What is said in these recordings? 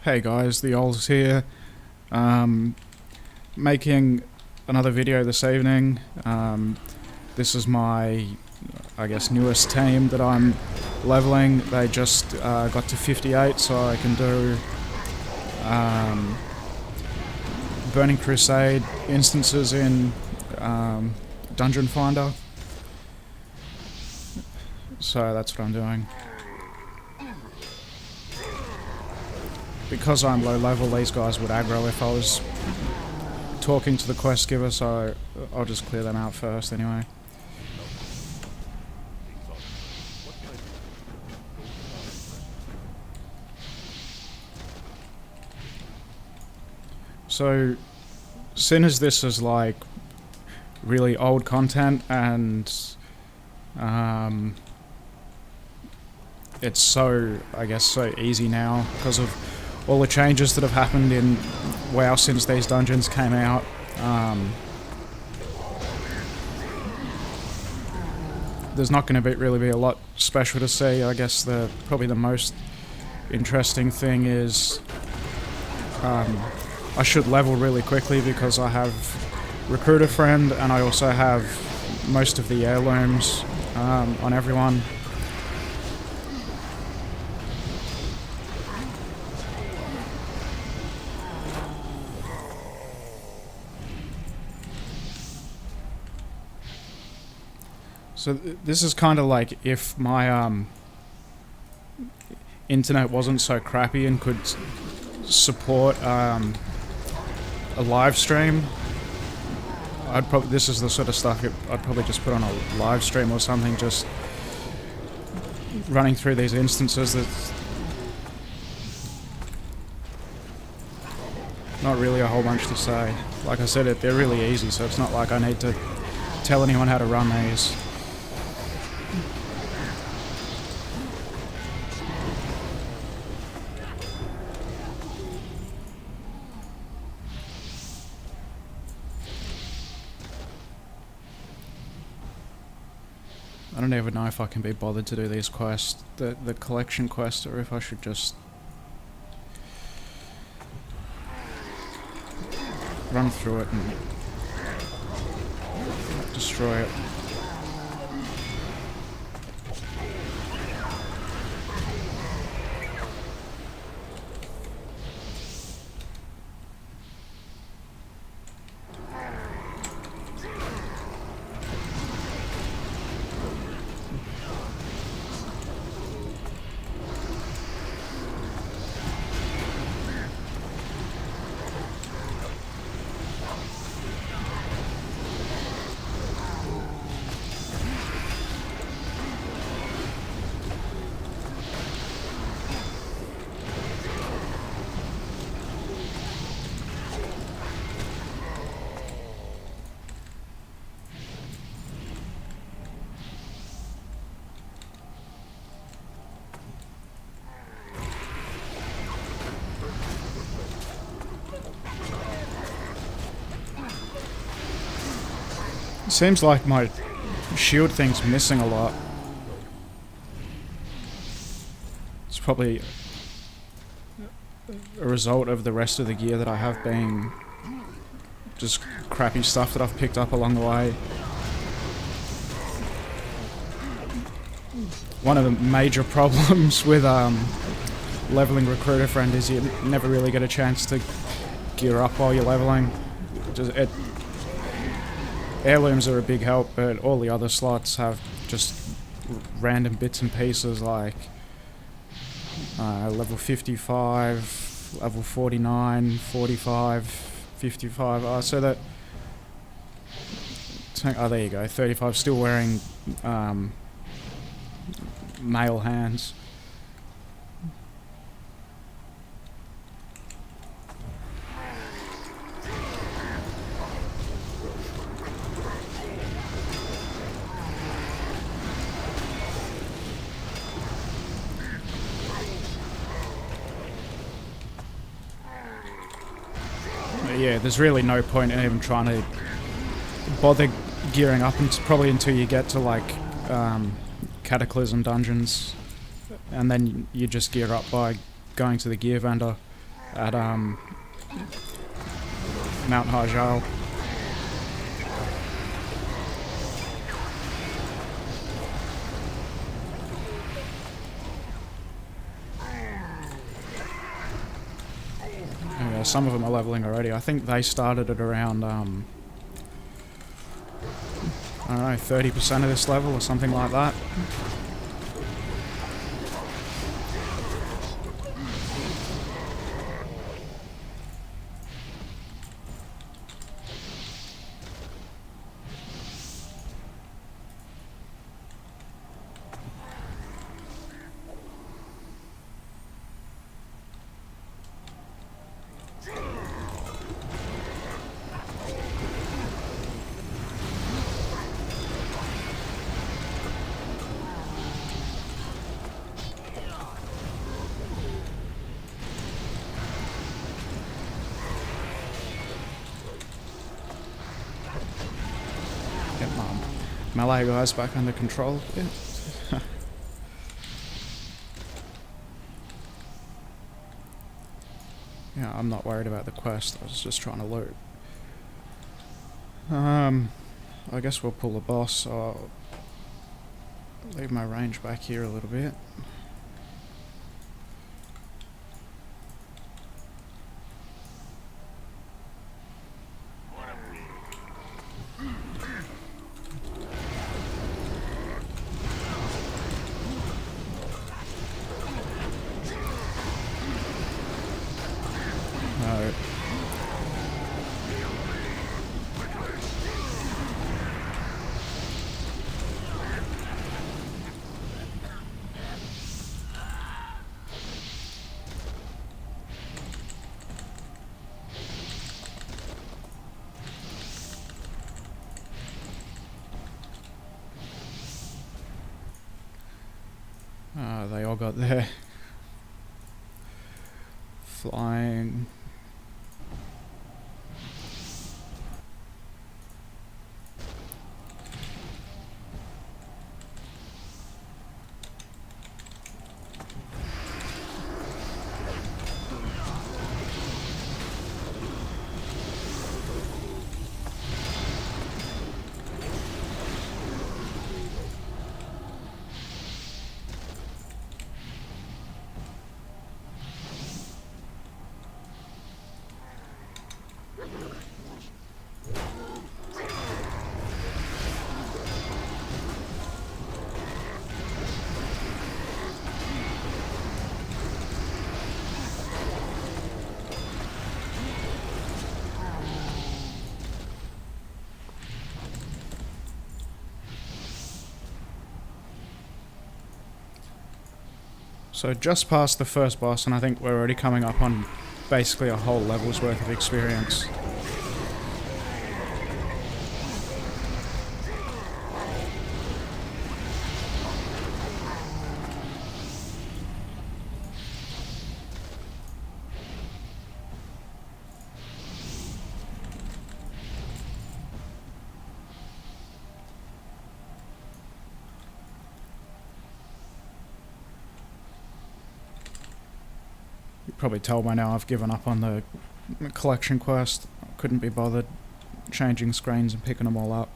Hey guys, the Ols here. Making another video this evening. This is my, I guess, newest team that I'm leveling. They just got to 58, so I can do Burning Crusade instances in Dungeon Finder. So that's what I'm doing. Because I'm low level, these guys would aggro if I was talking to the quest giver, so I'll just clear them out first anyway. So, seeing as this is like really old content and it's so, I guess, so easy now because of all the changes that have happened in WoW since these dungeons came out. There's not going to really be a lot special to see. I guess probably the most interesting thing is I should level really quickly because I have Recruiter Friend and I also have most of the heirlooms on everyone. So this is kind of like if my internet wasn't so crappy and could support a live stream. This is the sort of stuff I'd probably just put on a live stream or something, just running through these instances. That's not really a whole bunch to say. Like I said, they're really easy, so it's not like I need to tell anyone how to run these. I don't even know if I can be bothered to do these quests, the collection quest, or if I should just run through it and destroy it. Seems like my shield thing's missing a lot. It's probably a result of the rest of the gear that I have being just crappy stuff that I've picked up along the way. One of the major problems with leveling Recruiter Friend is you never really get a chance to gear up while you're leveling. Heirlooms are a big help, but all the other slots have just random bits and pieces like level 55, level 49, 45, 55. So that... Oh, there you go, 35, still wearing male hands. Yeah, there's really no point in even trying to bother gearing up probably until you get to like Cataclysm dungeons, and then you just gear up by going to the gear vendor. at Mount Harjal. Yeah, some of them are leveling already. I think they started at around, I don't know, 30% of this level or something like that. Get my melee guys back under control. Yeah. Yeah, I'm not worried about the quest. I was just trying to loot. I guess we'll pull the boss. I'll leave my range back here a little bit. No. They all got their flying. So just past the first boss, and I think we're already coming up on basically a whole level's worth of experience. You probably tell by now I've given up on the collection quest. I couldn't be bothered changing screens and picking them all up.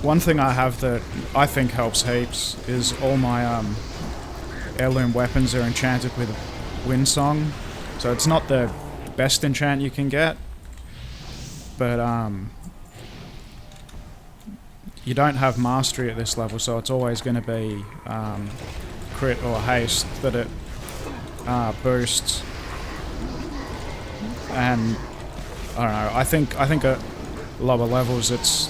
One thing I have that I think helps heaps is all my heirloom weapons are enchanted with Windsong. So it's not the best enchant you can get, but you don't have mastery at this level, so it's always going to be crit or haste that it boosts. And I don't know. I think at lower levels it's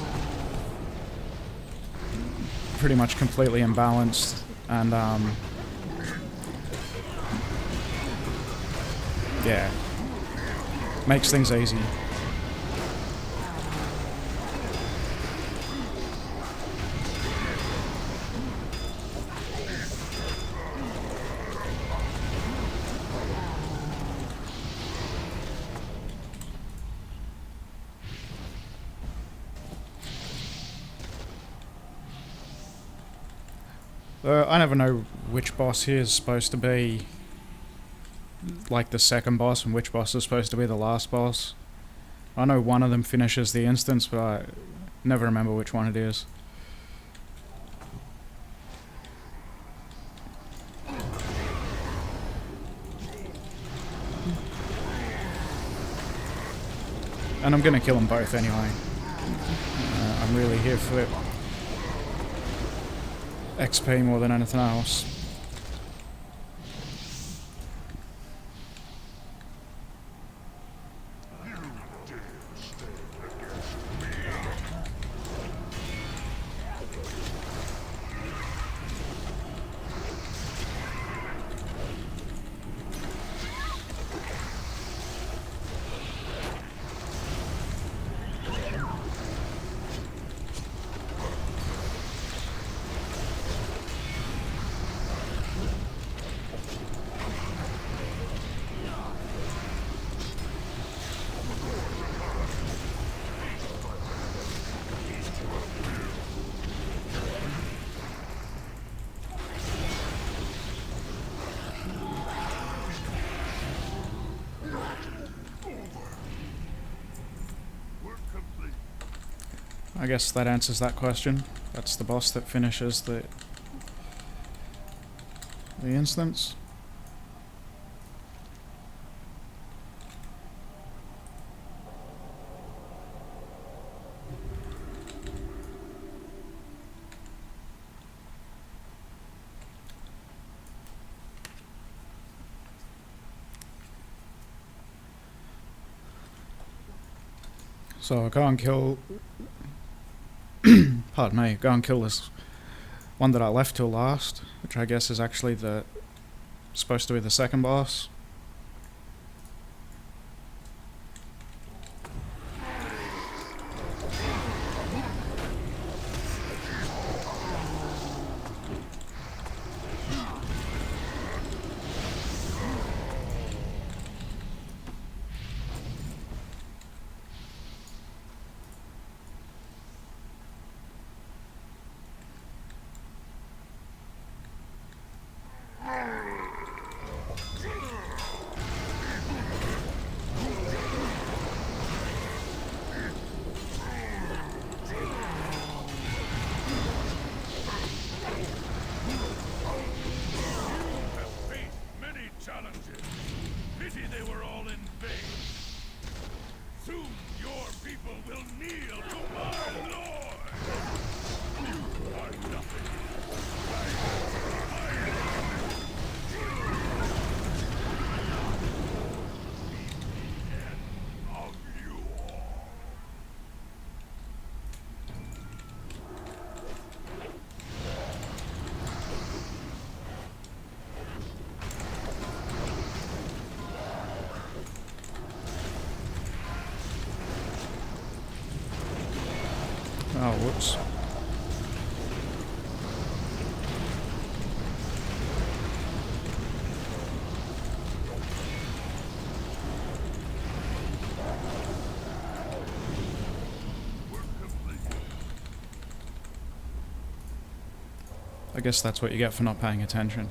pretty much completely imbalanced, and yeah, makes things easy. I never know which boss here is supposed to be like the second boss and which boss is supposed to be the last boss. I know one of them finishes the instance, but I never remember which one it is. And I'm gonna kill them both anyway. I'm really here for XP more than anything else. I guess that answers that question. That's the boss that finishes the instance. So I'll go and kill pardon me, go and kill this one that I left till last, which I guess is actually supposed to be the second boss. Oh, whoops. I guess that's what you get for not paying attention.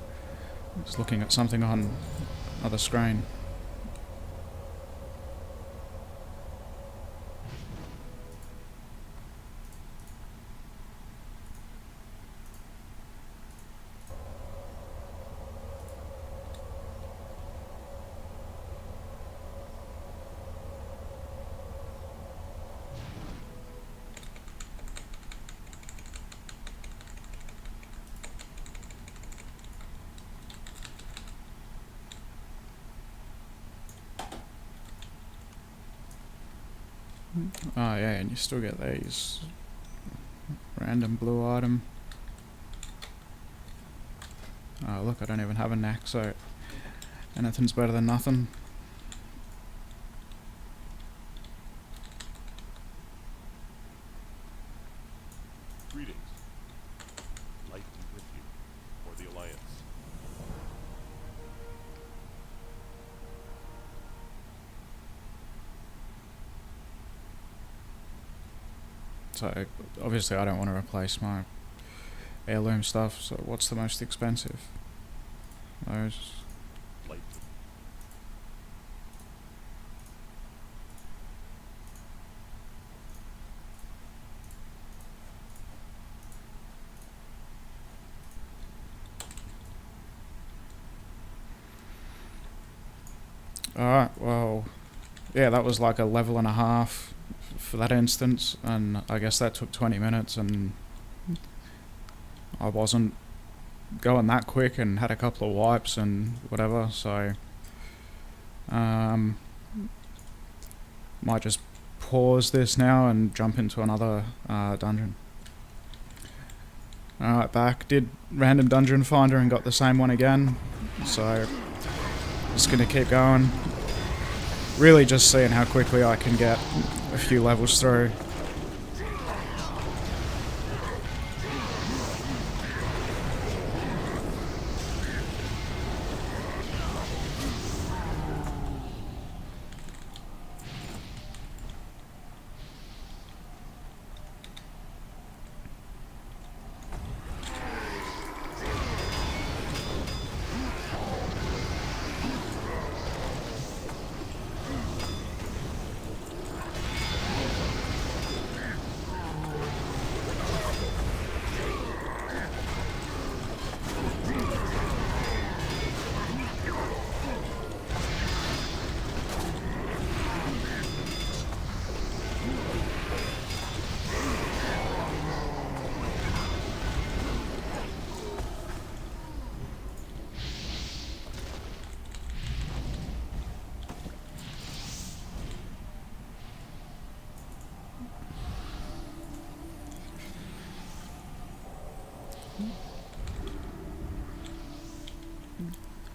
Just looking at something on another screen. Oh yeah, and you still get these. Random blue item. Oh look, I don't even have a neck, so anything's better than nothing. Greetings. Light be with you, for the Alliance. So obviously I don't want to replace my heirloom stuff, so what's the most expensive? Those. Light. Alright, well, yeah, that was like a level and a half for that instance, and I guess that took 20 minutes, and I wasn't going that quick and had a couple of wipes and whatever, so might just pause this now and jump into another dungeon. Alright, back. Did random dungeon finder and got the same one again, so just gonna keep going. Really just seeing how quickly I can get a few levels through.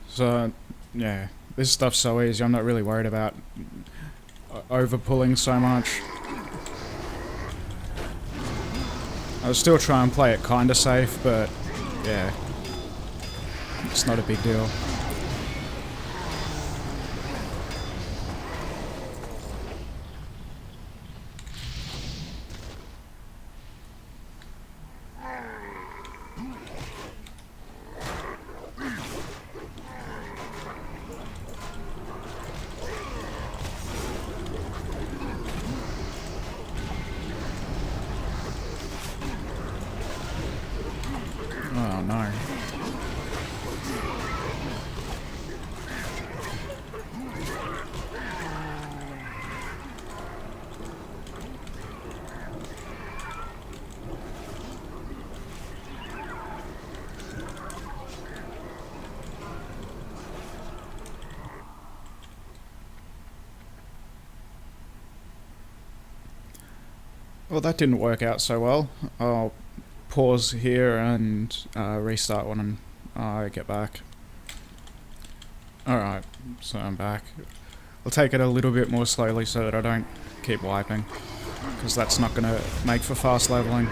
So, yeah, this stuff's so easy, I'm not really worried about over-pulling so much. I'll still try and play it kinda safe, but, yeah, it's not a big deal. Oh no. Well, that didn't work out so well. I'll pause here and restart when I get back. Alright, so I'm back. I'll take it a little bit more slowly so that I don't keep wiping, because that's not going to make for fast leveling.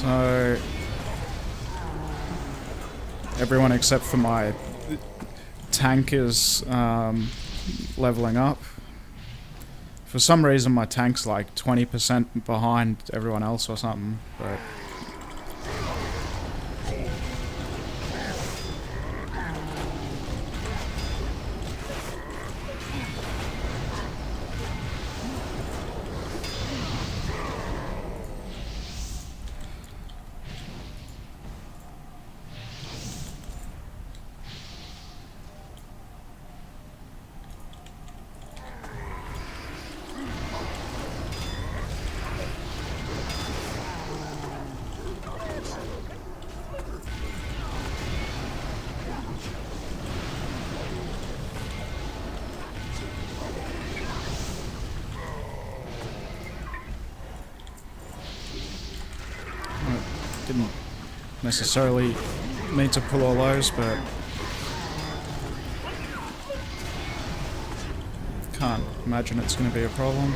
So everyone except for my tank is leveling up. For some reason my tank's like 20% behind everyone else or something, but didn't necessarily need to pull all those, but can't imagine it's going to be a problem.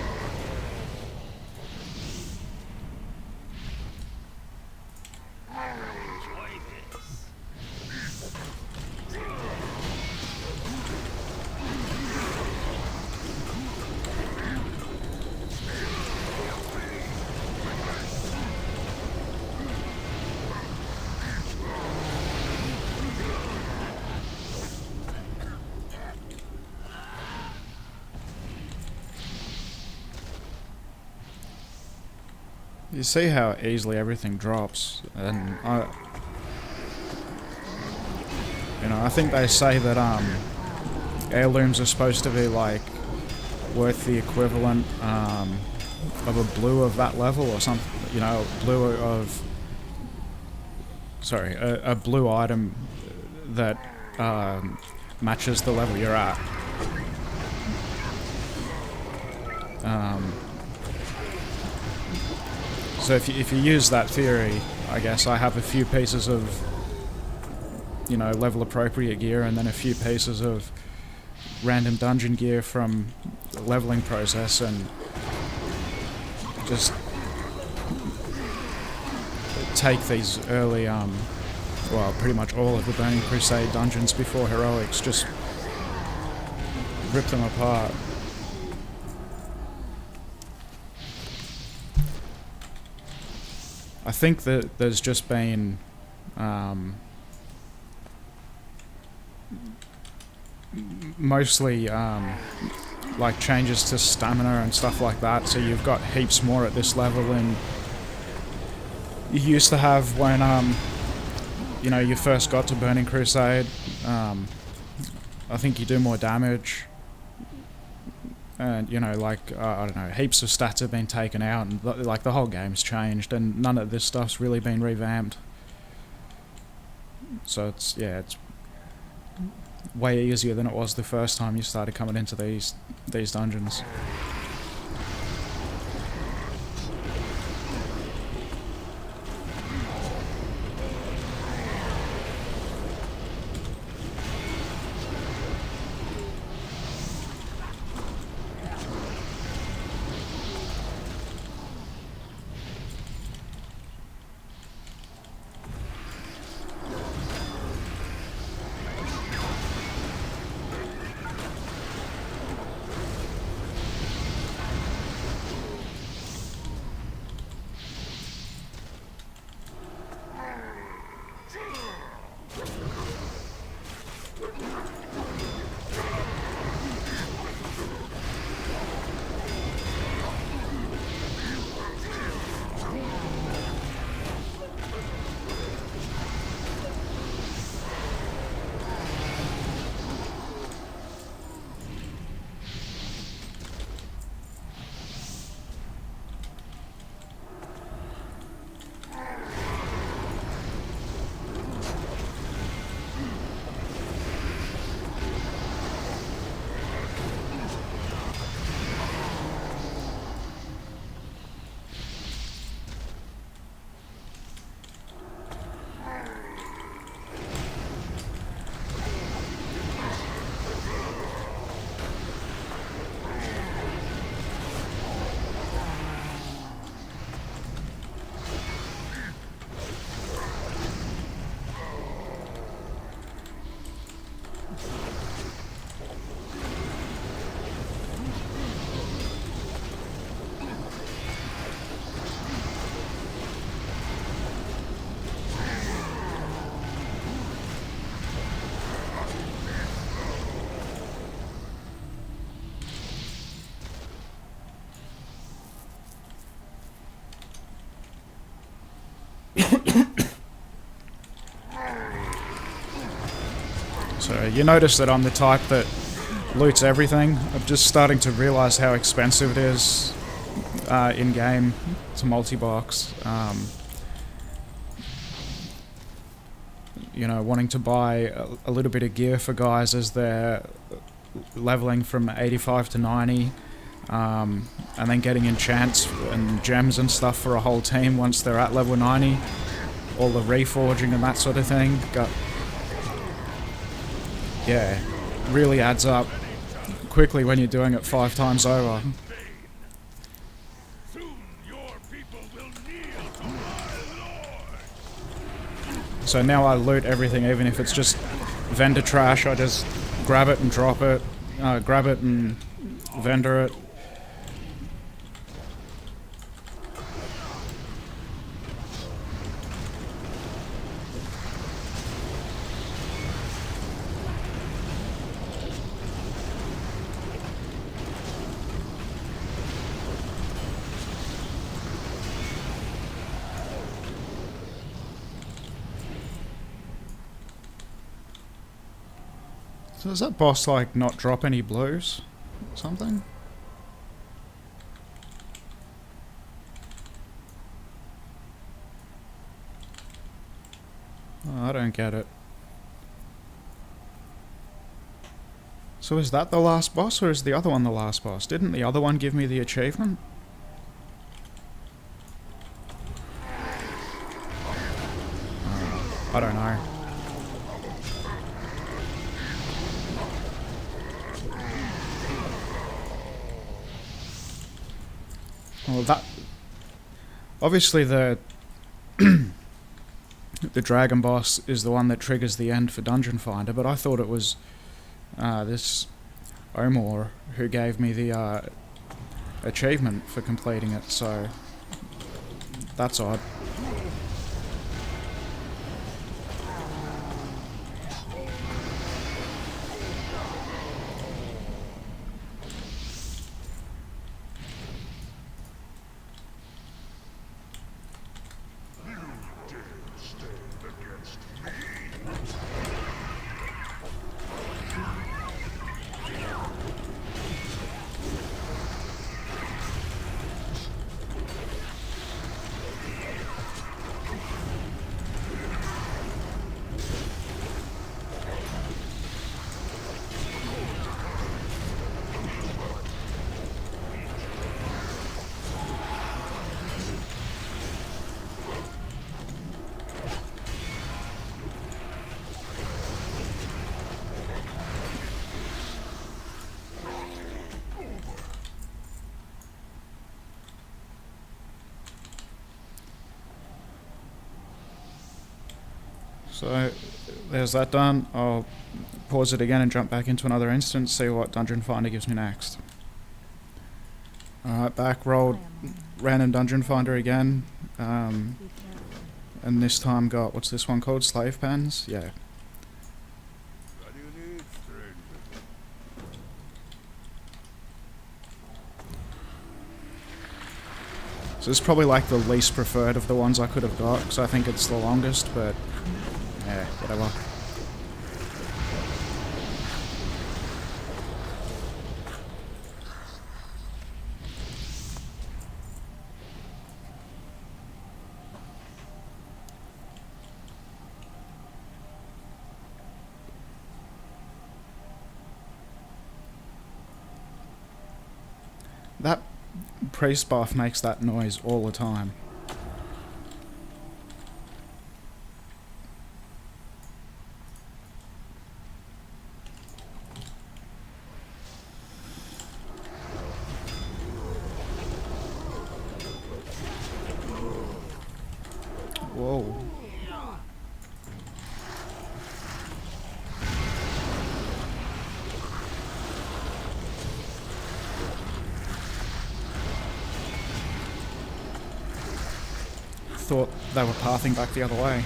You see how easily everything drops, and I think they say that heirlooms are supposed to be like worth the equivalent of a blue of that level or something. You know, a blue item that matches the level you're at. So if you use that theory, I guess I have a few pieces of, level appropriate gear, and then a few pieces of random dungeon gear from the leveling process, and just take these early, pretty much all of the Burning Crusade dungeons before Heroics, just rip them apart. I think that there's just been mostly like changes to stamina and stuff like that, so you've got heaps more at this level than you used to have when you first got to Burning Crusade. I think you do more damage, and I don't know, heaps of stats have been taken out, and the whole game's changed, and none of this stuff's really been revamped. So it's way easier than it was the first time you started coming into these dungeons. So you notice that I'm the type that loots everything. I'm just starting to realize how expensive it is in-game to multi-box. You know, wanting to buy a little bit of gear for guys as they're leveling from 85 to 90, and then getting enchants and gems and stuff for a whole team once they're at level 90. All the reforging and that sort of thing. Yeah, really adds up quickly when you're doing it 5 times over. So now I loot everything, even if it's just vendor trash. I just grab it and drop it, grab it and vendor it. So does that boss, like, not drop any blows or something? Oh, I don't get it. So is that the last boss, or is the other one the last boss? Didn't the other one give me the achievement? I don't know. Well, that... Obviously the... the dragon boss is the one that triggers the end for Dungeon Finder, but I thought it was this Omor who gave me the achievement for completing it, so that's odd. So, there's that done. I'll pause it again and jump back into another instance, see what Dungeon Finder gives me next. Alright, back, rolled random Dungeon Finder again. And this time got, what's this one called? Slave Pens? Yeah. So this is probably like the least preferred of the ones I could have got, because I think it's the longest, but yeah, whatever. That priest buff makes that noise all the time. Whoa. Thought they were pathing back the other way.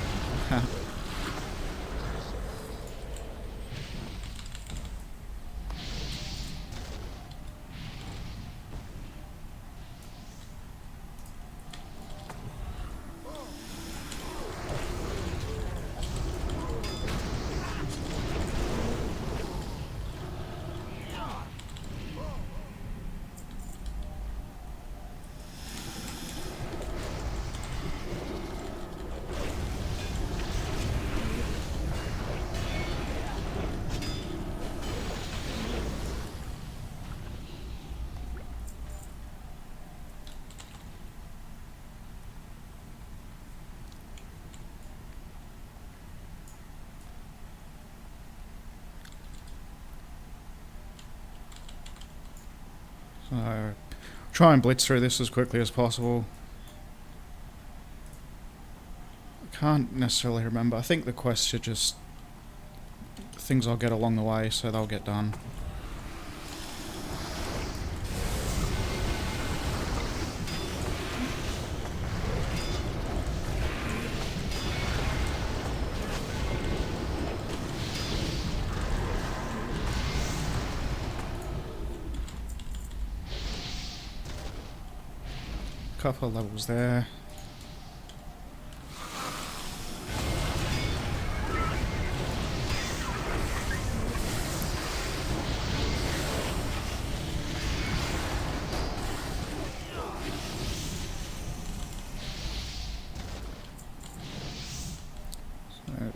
So try and blitz through this as quickly as possible. I can't necessarily remember. I think the quests are just things I'll get along the way, so they'll get done. Couple of levels there. So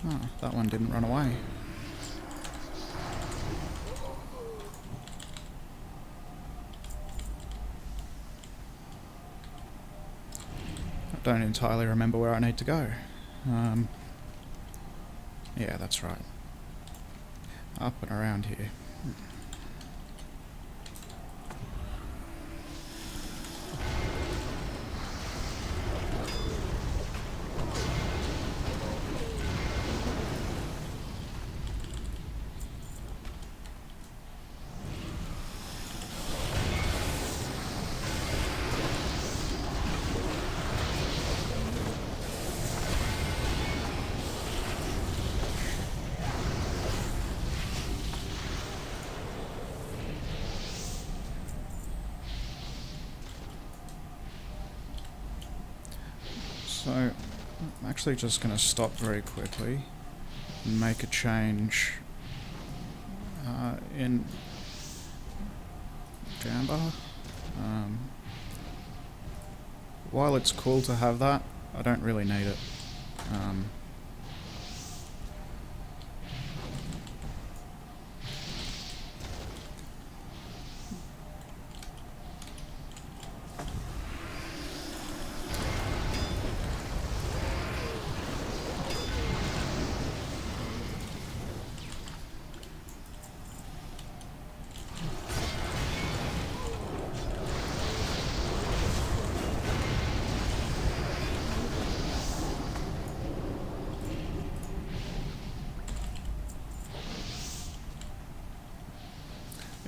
oh, that one didn't run away. I don't entirely remember where I need to go. Yeah, that's right. Up and around here. So, I'm actually just going to stop very quickly and make a change in Jamba. While it's cool to have that, I don't really need it.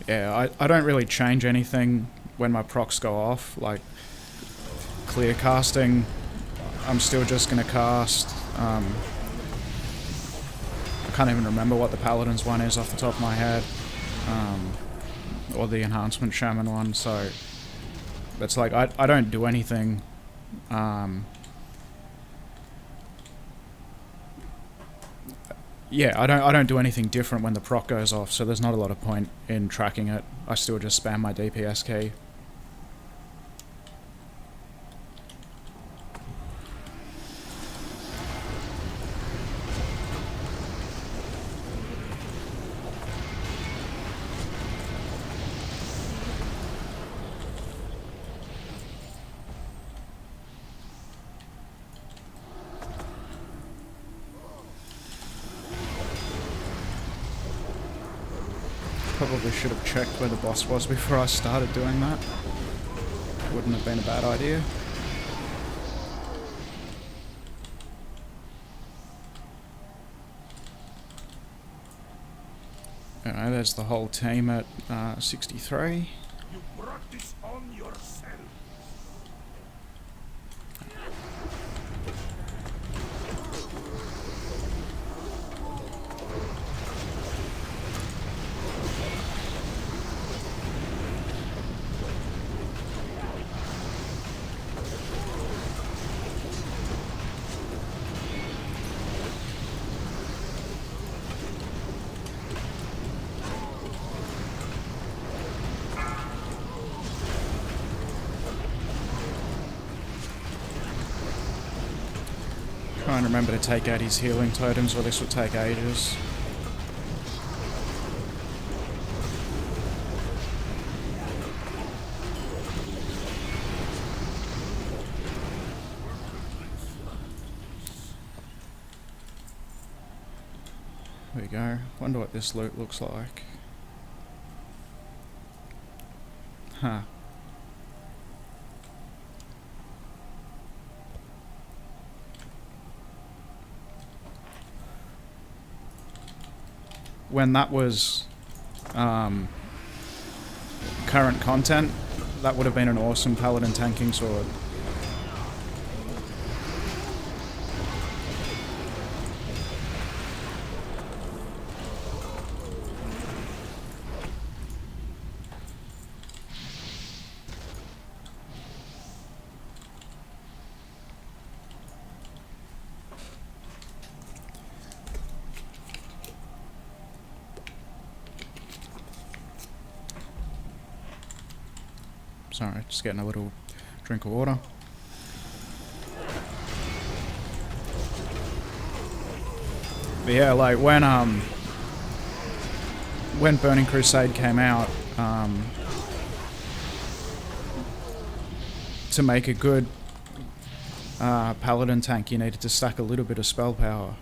Yeah, I don't really change anything when my procs go off, like clear casting, I'm still just going to cast. I can't even remember what the Paladin's one is off the top of my head, or the enhancement Shaman one, so it's like I don't do anything. Yeah, I don't do anything different when the proc goes off, so there's not a lot of point in tracking it. I still just spam my DPS key. Probably should have checked where the boss was before I started doing that. Wouldn't have been a bad idea. Alright, there's the whole team at 63. You brought this on yourself. Try and remember to take out his healing totems, or this would take ages. There we go. Wonder what this loot looks like. Huh. When that was current content, that would have been an awesome Paladin tanking sword. Sorry, just getting a little drink of water. But yeah, like when Burning Crusade came out, to make a good Paladin tank, you needed to stack a little bit of spell power.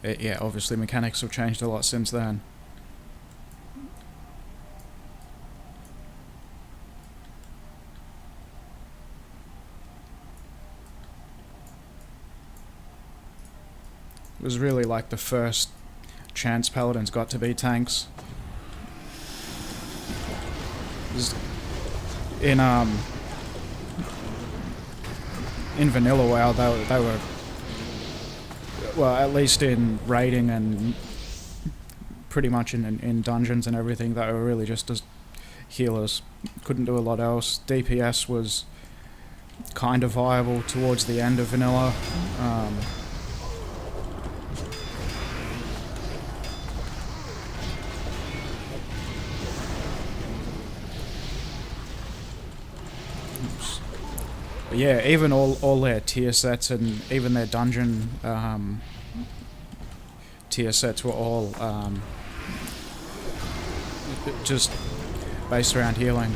Yeah, obviously mechanics have changed a lot since then. It was really like the first chance Paladins got to be tanks. In vanilla WoW, they were, well, at least in raiding and pretty much in dungeons and everything, they were really just as healers. Couldn't do a lot else. DPS was kind of viable towards the end of vanilla. But yeah, even all their tier sets and even their dungeon tier sets were all just based around healing.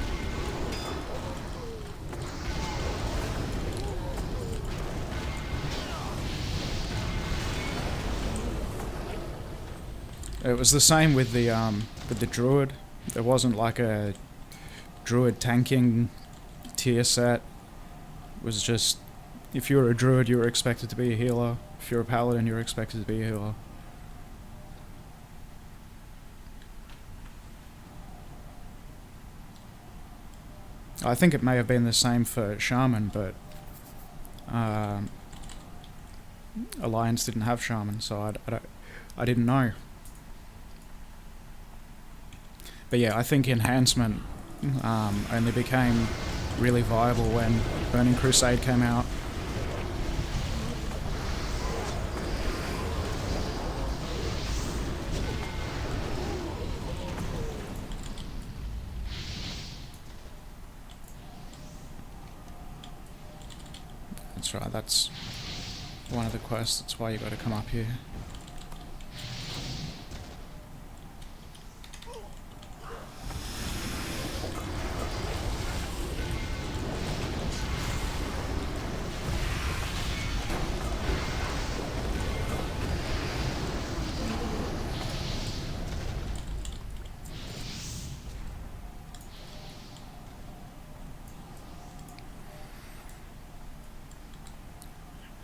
It was the same with the druid. There wasn't like a druid tanking tier set. It was just, if you were a druid, you were expected to be a healer. If you're a paladin, you were expected to be a healer. I think it may have been the same for Shaman, but Alliance didn't have Shaman, so I didn't know. But yeah, I think Enhancement only became really viable when Burning Crusade came out. That's right, that's one of the quests, that's why you gotta come up here.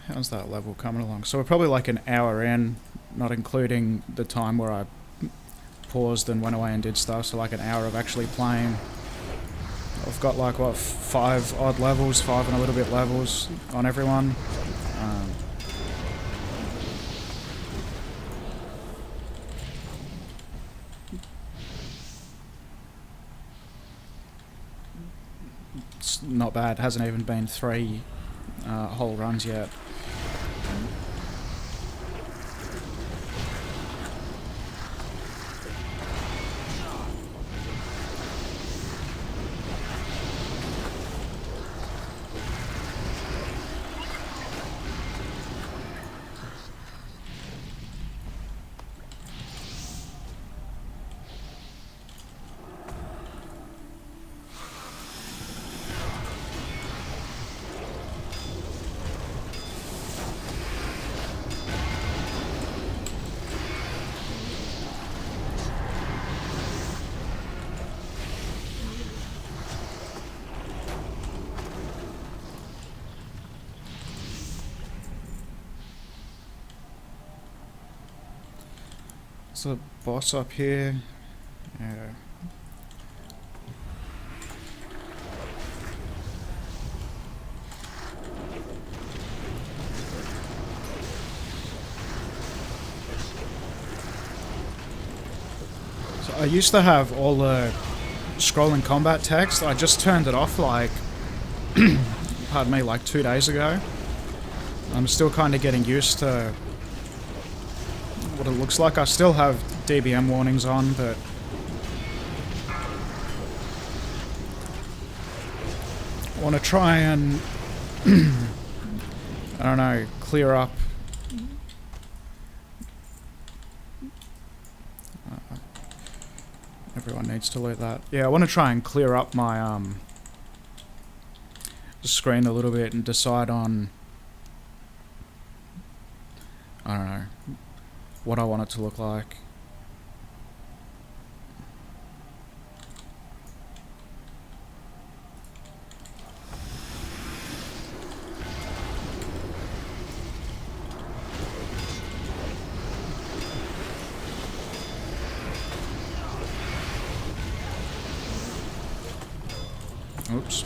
How's that level coming along? So we're probably like an hour in, not including the time where I paused and went away and did stuff, so like an hour of actually playing. I've got like, what, 5 odd levels, 5 and a little bit levels on everyone. It's not bad, hasn't even been 3 whole runs yet. the boss up here? Yeah. So I used to have all the scrolling combat text. I just turned it off like, pardon me, like 2 days ago. I'm still kind of getting used to what it looks like. I still have DBM warnings on, but I want to try and I don't know, clear up everyone needs to loot that. Yeah, I want to try and clear up my screen a little bit and decide on, I don't know, what I want it to look like. Oops.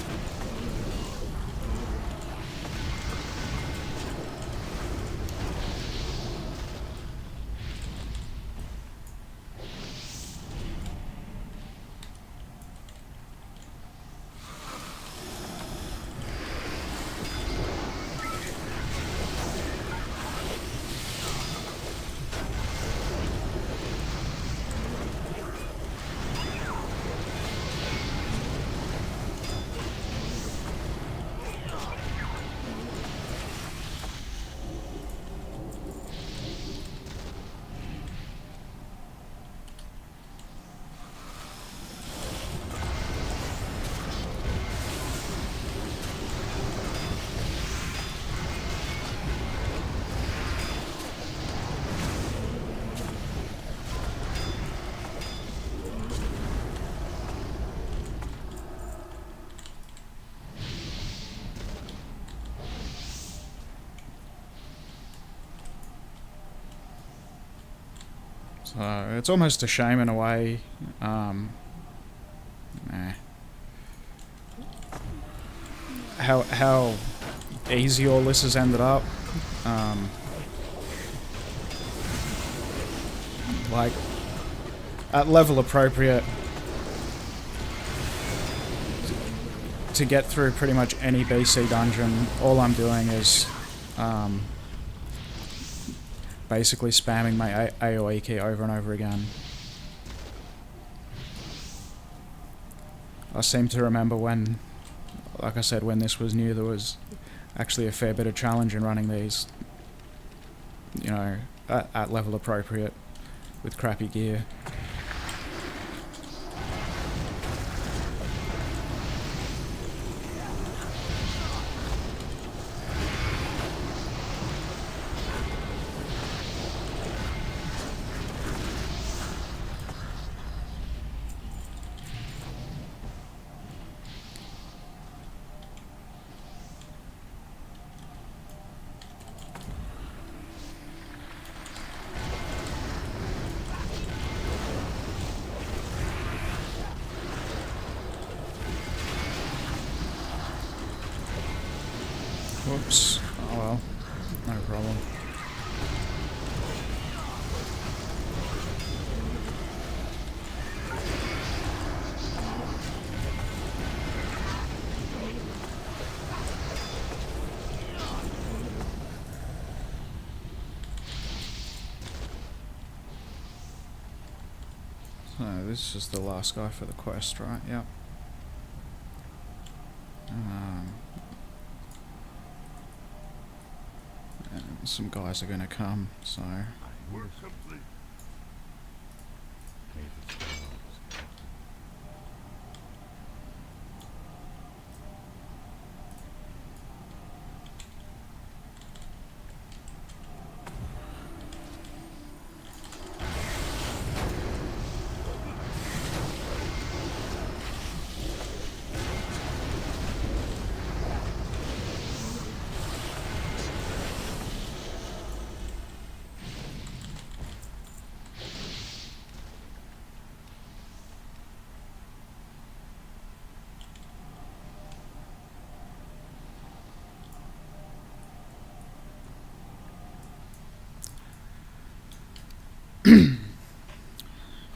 So it's almost a shame in a way. How easy all this has ended up. Like at level appropriate to get through pretty much any BC dungeon, all I'm doing is basically spamming my AoE key over and over again. I seem to remember when, like I said, when this was new, there was actually a fair bit of challenge in running these, you know, at level appropriate with crappy gear. Whoops. Oh well. No problem. So this is the last guy for the quest, right? Yep. And some guys are going to come, so... Work complete.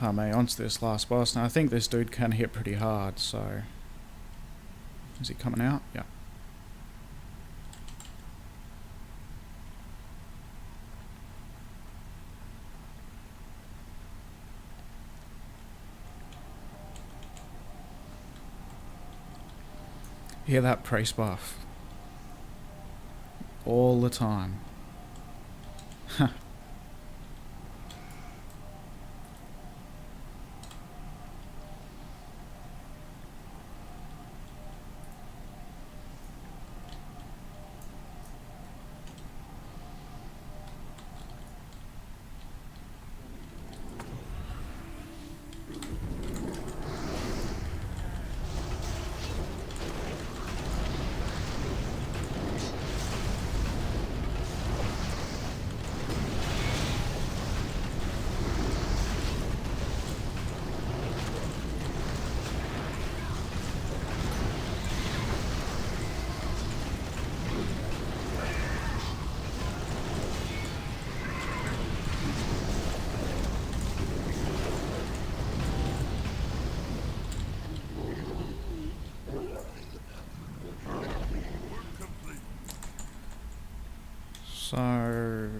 pardon me, onto this last boss. Now I think this dude can hit pretty hard, so... Is he coming out? Yeah. Hear that priest buff all the time. So,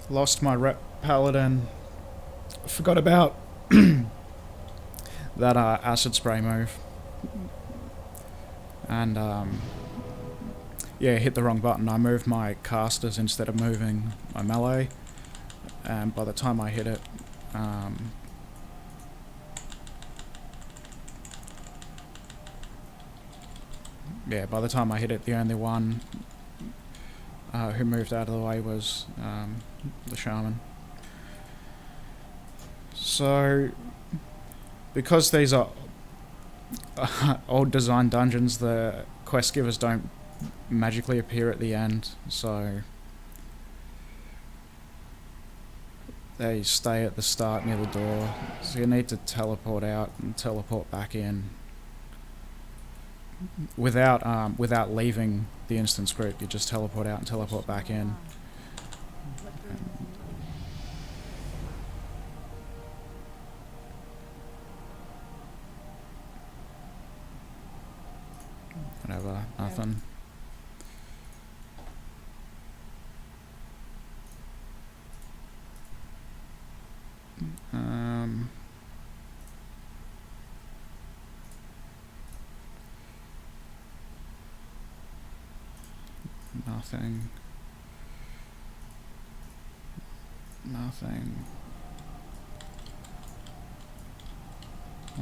lost my rep Paladin. Forgot about that acid spray move. And yeah, hit the wrong button. I moved my casters instead of moving my melee. And by the time I hit it, yeah, by the time I hit it, the only one who moved out of the way was the Shaman. So, because these are old design dungeons, the quest givers don't magically appear at the end, so they stay at the start near the door, so you need to teleport out and teleport back in without leaving the instance group. You just teleport out and teleport back in. Whatever, nothing. Nothing. Nothing.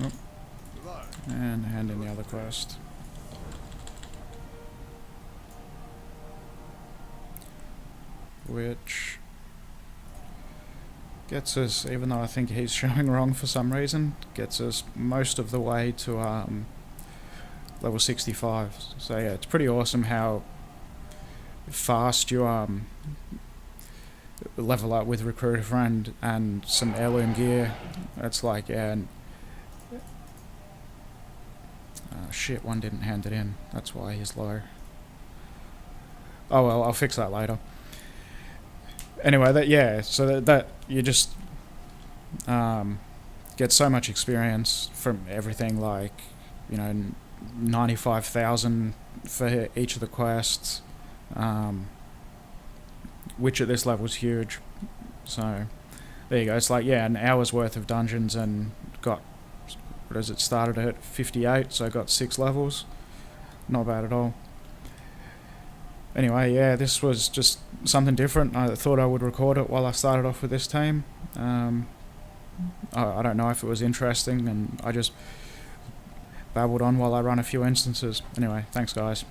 Oh. And hand in the other quest. Which gets us, even though I think he's showing wrong for some reason, gets us most of the way to level 65. So yeah, it's pretty awesome how fast you level up with Recruiter Friend and some heirloom gear. It's like, yeah, and shit, one didn't hand it in. That's why he's low. Oh well, I'll fix that later. Anyway, so that you just get so much experience from everything, like, you know, 95,000 for each of the quests, which at this level is huge. So there you go. It's like, yeah, an hour's worth of dungeons, and got, what is it, started at 58, so got 6 levels. Not bad at all. Anyway, yeah, this was just something different. I thought I would record it while I started off with this team. I don't know if it was interesting, and I just babbled on while I run a few instances. Anyway, thanks guys.